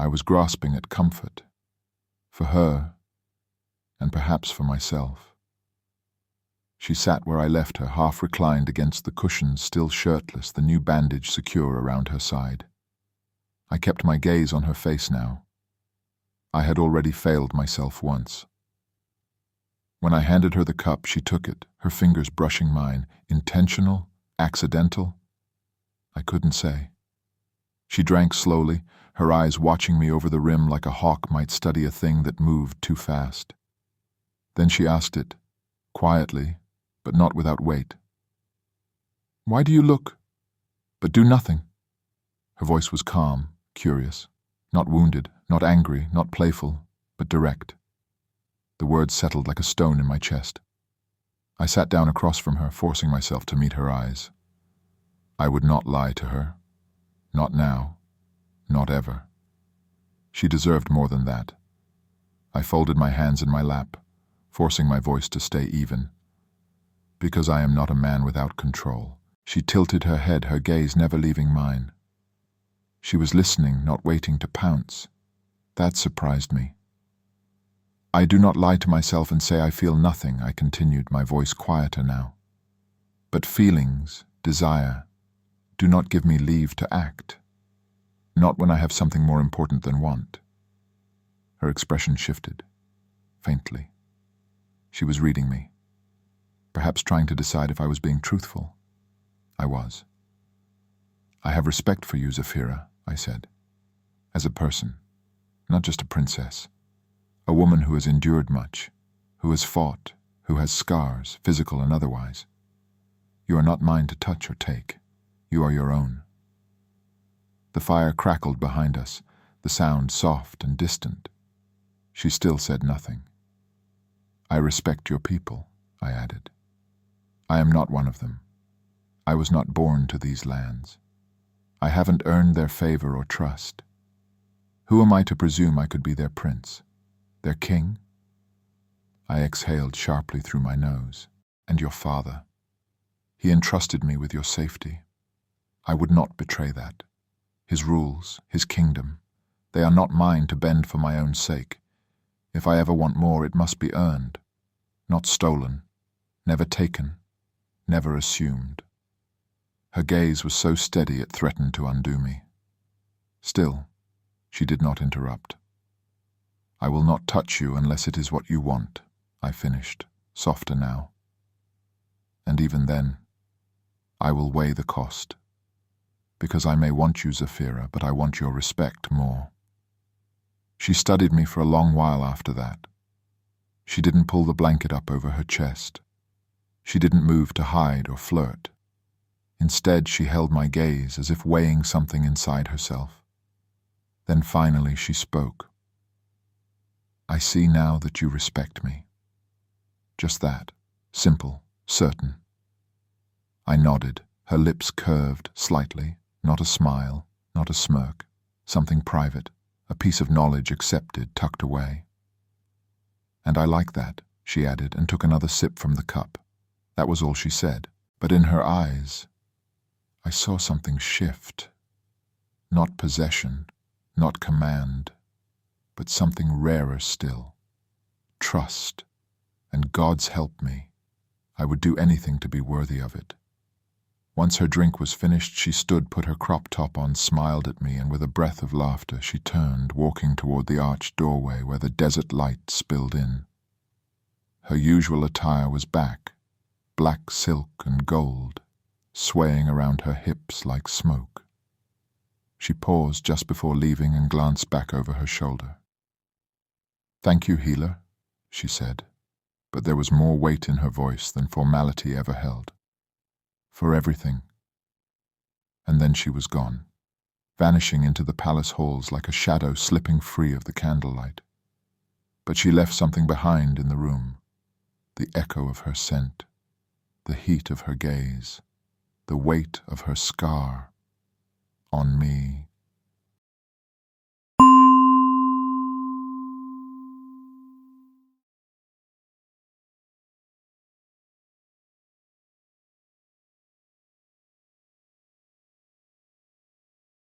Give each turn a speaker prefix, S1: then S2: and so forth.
S1: I was grasping at comfort. For her, and perhaps for myself. She sat where I left her, half reclined against the cushions, still shirtless, the new bandage secure around her side. I kept my gaze on her face now. I had already failed myself once. When I handed her the cup, she took it, her fingers brushing mine. Intentional? Accidental? I couldn't say. She drank slowly, her eyes watching me over the rim like a hawk might study a thing that moved too fast. Then she asked it, quietly, but not without weight. "Why do you look, but do nothing?" Her voice was calm, curious, not wounded, not angry, not playful, but direct. The words settled like a stone in my chest. I sat down across from her, forcing myself to meet her eyes. I would not lie to her. Not now. Not ever. She deserved more than that. I folded my hands in my lap, forcing my voice to stay even. Because I am not a man without control. She tilted her head, her gaze never leaving mine. She was listening, not waiting to pounce. That surprised me. "I do not lie to myself and say I feel nothing," I continued, my voice quieter now. "But feelings, desire, do not give me leave to act. Not when I have something more important than want." Her expression shifted, faintly. She was reading me, perhaps trying to decide if I was being truthful. I was. "I have respect for you, Zafira," I said, "as a person, not just a princess. A woman who has endured much, who has fought, who has scars, physical and otherwise. You are not mine to touch or take. You are your own." The fire crackled behind us, the sound soft and distant. She still said nothing. "I respect your people," I added. "I am not one of them. I was not born to these lands. I haven't earned their favor or trust. Who am I to presume I could be their prince? Their king?" I exhaled sharply through my nose. "And your father. He entrusted me with your safety. I would not betray that. His rules, his kingdom, they are not mine to bend for my own sake. If I ever want more, it must be earned, not stolen, never taken, never assumed." Her gaze was so steady it threatened to undo me. Still, she did not interrupt. "I will not touch you unless it is what you want," I finished, softer now. "And even then, I will weigh the cost. Because I may want you, Zafira, but I want your respect more." She studied me for a long while after that. She didn't pull the blanket up over her chest. She didn't move to hide or flirt. Instead, she held my gaze as if weighing something inside herself. Then finally she spoke. "I see now that you respect me." Just that, simple, certain. I nodded, her lips curved slightly, not a smile, not a smirk, something private, a piece of knowledge accepted, tucked away. "And I like that," she added, and took another sip from the cup. That was all she said, but in her eyes, I saw something shift. Not possession, not command, but something rarer still. Trust, and God's help me. I would do anything to be worthy of it. Once her drink was finished, she stood, put her crop top on, smiled at me, and with a breath of laughter she turned, walking toward the arched doorway where the desert light spilled in. Her usual attire was back, black silk and gold, swaying around her hips like smoke. She paused just before leaving and glanced back over her shoulder. "Thank you, healer," she said, but there was more weight in her voice than formality ever held. "For everything." And then she was gone, vanishing into the palace halls like a shadow slipping free of the candlelight. But she left something behind in the room, the echo of her scent, the heat of her gaze, the weight of her scar on me.